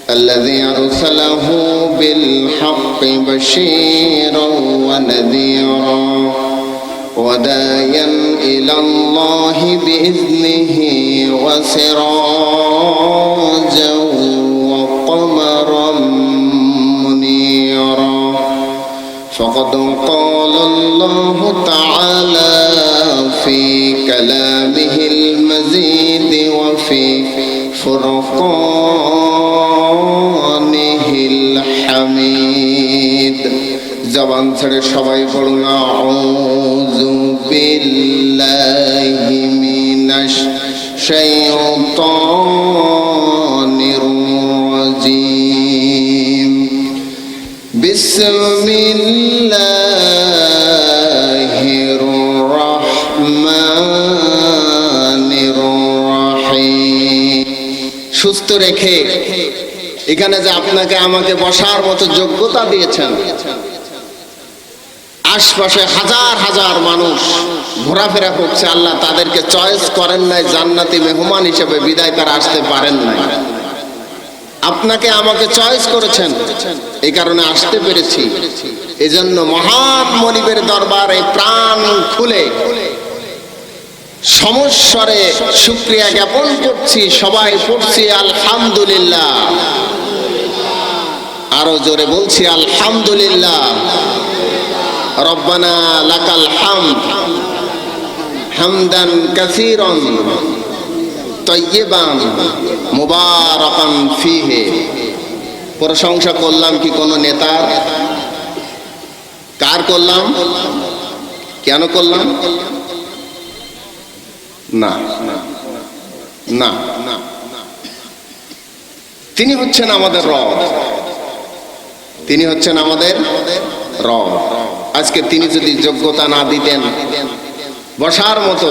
الذي أرسله بالحق بشيرا ونذيرا وداعيا إلى الله بإذنه وسراجا وقمرا منيرا فقد قال الله تعالى في كلامه المزيد وفي فرقانه الحميد জবান ছেড়ে সবাই পড়ুন আউযু বিল্লাহি মিনাশ শাইতানির রাজিম বিসমিল্লাহির রহমানির রহিম। সুস্থ রেখে এখানে যে আপনাকে আমাকে বসার মতো যোগ্যতা দিয়েছেন, আশপাশে হাজার হাজার মানুষ ঘোরাফেরা করছে, আল্লাহ তাদেরকে চয়েস করেন নাই জান্নাতি মেহমান হিসেবে, বিদায় তারা আসতে পারেন নাই। আপনাকে আমাকে চয়েস করেছেন, এই কারণে আসতে পেরেছি। এজন্য মহান মনিবের দরবারে প্রাণ খুলে সমস্বরে শুকরিয়া জ্ঞাপন করছি। সবাই পড়ছি আলহামদুলিল্লাহ, আরো জোরে বলছি আলহামদুলিল্লাহ। রব্বানা লাকাল হামদ হামদান কাসীরান তাইয়্যিবান মুবারাকান ফীহি। প্রশংসা করলাম কি কোন নেতার? কার করলাম? কেন করলাম? না না না, তিনি হচ্ছেন আমাদের রব, তিনি হচ্ছেন আমাদের রব। আজকে তিনি যদি যোগ্যতা না দিতেন, বসার মতো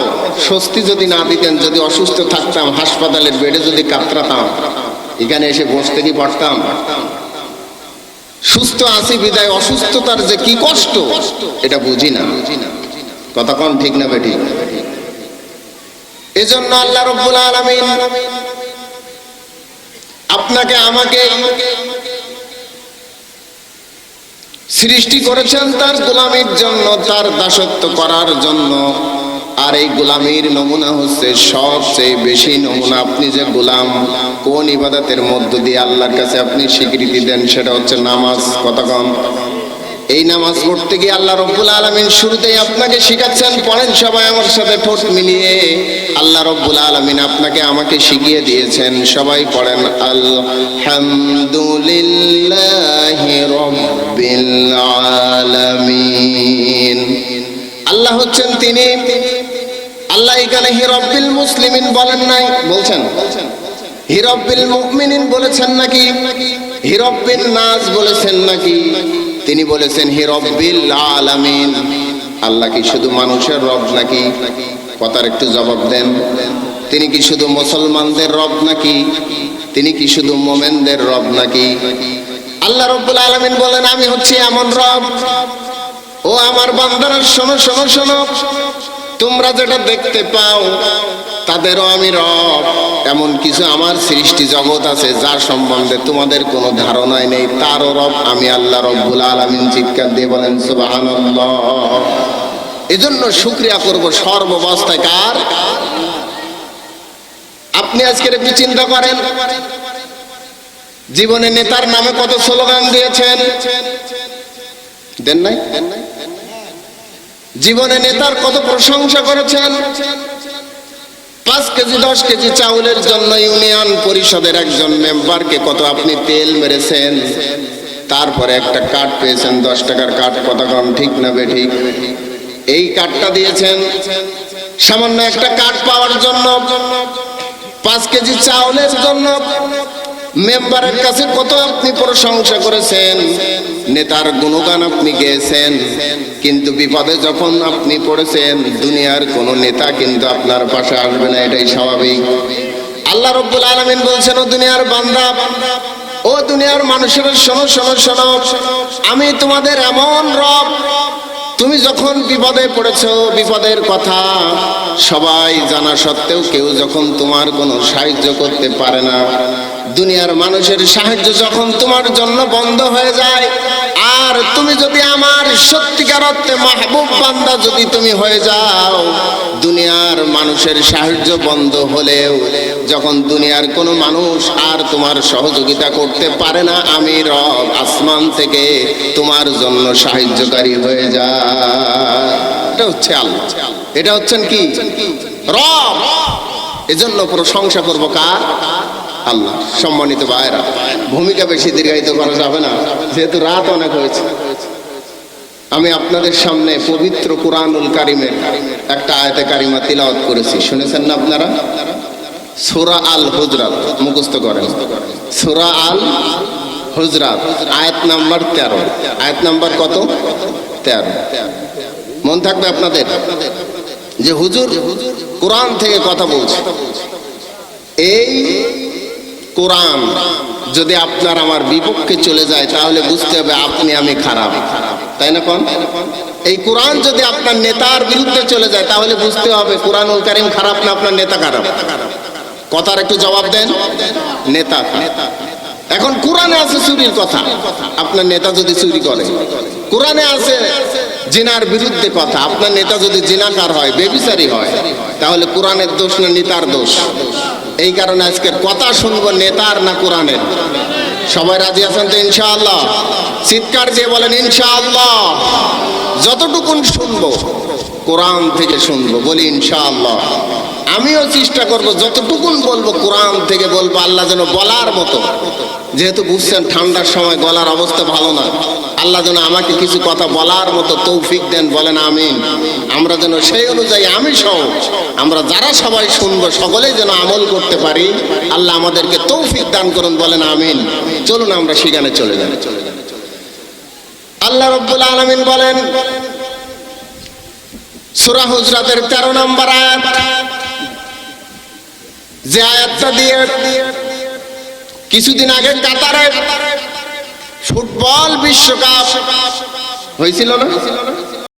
স্বস্তি যদি না দিতেন, যদি অসুস্থ থাকতাম, হাসপাতালের বেডে যদি কাতরাতাম, এখানে এসে বসতে কি পারতাম? সুস্থ আছি বিদায় অসুস্থতার যে কি কষ্ট এটা বুঝি না। কথা কোন ঠিক না বেঠিক? এজন্য আল্লাহ রাব্বুল আলামিন আপনাকে আমাকে সৃষ্টি করেছেন তার গোলামীর জন্য, তার দাসত্ব করার জন্য। আর এই গোলামীর নমুনা হচ্ছে সবচেয়ে বেশি নমুনা, আপনি যে গোলাম, কোন ইবাদতের মধ্য দিয়ে আল্লাহর কাছে আপনি স্বীকৃতি দেন, সেটা হচ্ছে নামাজ। কতক্ষণ এই নামাজ পড়তে গিয়ে আল্লাহ রাব্বুল আলামিন শুরুতেই আপনাকে শিখাচ্ছেন, পড়েন সবাই আমার সাথে ঠোঁট মিলিয়ে। আল্লাহ রাব্বুল আলামিন আপনাকে আমাকে শিখিয়ে দিয়েছেন, সবাই পড়েন আলহামদুলিল্লাহি রাব্বিল আলামিন। আল্লাহ হচ্ছেন তিনি। আল্লাহ এখানে হি রাব্বিল মুসলিমিন বলেন নাই, বলছেন হি রাব্বিল মুমিনিন বলেছেন নাকি? হি রাব্বিন নাস বলেছেন নাকি? তিনি বলেছেন হি রাব্বিল আলামিন। আল্লাহ কি শুধু মানুষের রব নাকি? কথার একটু জবাব দেন। তিনি কি শুধু মুসলমানদের রব নাকি? তিনি কি শুধু মুমিনদের রব নাকি? আল্লাহ রাব্বুল আলামিন বলেন আমি হচ্ছি এমন রব, ও আমার বান্দারা শোনো শোনো শোনো, তোমরা যেটা দেখতে পাও তাদেরও আমি রব। এমন কিছু আমার সৃষ্টি জগৎ আছে যার সম্বন্ধে তোমাদের কোনো ধারণাই নেই, তারও রব আমি আল্লাহ রাব্বুল আলামিন। চিৎকার দিয়ে বলেন সুবহানাল্লাহ। এজন্য শুকরিয়া করব সর্বাবস্থায় কার? আপনি আজকের একটু চিন্তা করেন, জীবনে নেতার নামে কত স্লোগান দিয়েছেন, দেন নাই? জীবনে নেতার কত প্রশংসা করেছেন। 5 কেজি 10 কেজি চাউলের জন্য ইউনিয়ন পরিষদের একজন মেম্বারকে কত আপনি তেল মেরেছেন। তারপরে একটা কার্ড পেয়েছেন, 10 টাকার কার্ড। কতক্ষণ ঠিক না বেঠিক? এই কার্ডটা দিয়েছেন সামান্য একটা কার্ড পাওয়ার জন্য, 5 কেজি চাউলের জন্য মেম্বারের কাছে কত আপনি প্রশংসা করেছেন, নেতার গুণগান আপনি গেয়েছেন। কিন্তু বিপদে যখন আপনি পড়েছেন, দুনিয়ার কোন নেতা কিন্তু আপনার পাশে আসবে না, এটাই স্বাভাবিক। আল্লাহ রাব্বুল আলামিন বলছেন, ও দুনিয়ার বান্দা, ও দুনিয়ার মানুষেরা শোনো শোনো শোনো, আমি তোমাদের এমন রব, তুমি যখন বিপদে পড়েছো, বিপদের কথা সবাই জানা সত্ত্বেও কেউ যখন তোমার কোনো সাহায্য করতে পারে না, দুনিয়ার মানুষের সাহায্য যখন তোমার জন্য বন্ধ হয়ে যায়, আর তুমি যদি আমার সত্যিকার অর্থে মাহবুব বান্দা যদি তুমি হয়ে যাও, দুনিয়ার মানুষের সাহায্য বন্ধ হলেও যখন দুনিয়ার কোনো মানুষ আর তোমার সহযোগিতা করতে পারে না, আমি রব আসমান থেকে তোমার জন্য সাহায্যকারী হয়ে যায়। এটা হচ্ছে আল্লাহ, এটা হচ্ছেন কি রব। এজন্য প্রশংসা করবো কার? আল্লাহ। সম্মানিত ভাইরা, ভূমিকা বেশি দীর্ঘায়িত করা যাবে না, যেহেতু রাত অনেক হয়েছে। আমি আপনাদের সামনে পবিত্র কুরআনুল কারীমের একটা আয়াতে কারিমা তিলাওয়াত করেছি, শুনেছেন না আপনারা? সূরা আল হুজরাত মুখস্থ করেন। সূরা আল হুজরাত আয়াত নাম্বার 13। আয়াত নাম্বার কত? 13। মন থাকবে আপনাদের যে হুজুর কোরআন থেকে কথা বলছে। এই কোরআন যদি আপনার আমার বিপক্ষে চলে যায় তাহলে বুঝতে হবে আপনি আমি খারাপ, তাই না? কোন এই কোরআন যদি আপনার নেতার বিরুদ্ধে চলে যায় তাহলে বুঝতে হবে কুরআনুল কারীম খারাপ না আপনার নেতা খারাপ। কথার একটু জবাব দেন। নেতা। এখন কোরআনে আছে চুরির কথা, আপনার নেতা যদি চুরি করে। কোরআনে আছে জিনার বিরুদ্ধে কথা, আপনার নেতা যদি জিনাকার হয়, বেবিচারী হয়, তাহলে কোরআনের দোষ না নেতার দোষ? এই কারণে আজকের কথা শুনবো নেতার না কোরআনের। সবাই রাজি আছেন তো ইনশাআল্লাহ? চিৎকার দিয়ে বলেন ইনশাআল্লাহ। যতটুকুন শুনবো কোরআন থেকে শুনবো, বলি ইনশাআল্লাহ। আমিও চেষ্টা করব যতটুকুন বলবো কোরআন থেকে বলবো, আল্লাহ যেন বলার মতো। যেহেতু বুঝছেন ঠান্ডার সময় গলার অবস্থা ভালো না, আল্লাহ যেন আমাকে কিছু কথা বলার মতো তৌফিক দেন, বলেন আমিন। আমরা যেন সেই অনুযায়ী আমি সহ আমরা যারা সবাই শুনবো সকলেই যেন আমল করতে পারি, আল্লাহ আমাদেরকে তৌফিক দান করুন, বলেন আমিন। চলুন আমরা সেখানে চলে যাই। আল্লাহ রাব্বুল আলামিন বলেন সূরা হুজরাতের 13 নম্বর আয়াত, যে আয়াতটা দিয়ে কিছুদিন আগে কাতারে ফুটবল বিশ্বকাপ হয়েছিল না,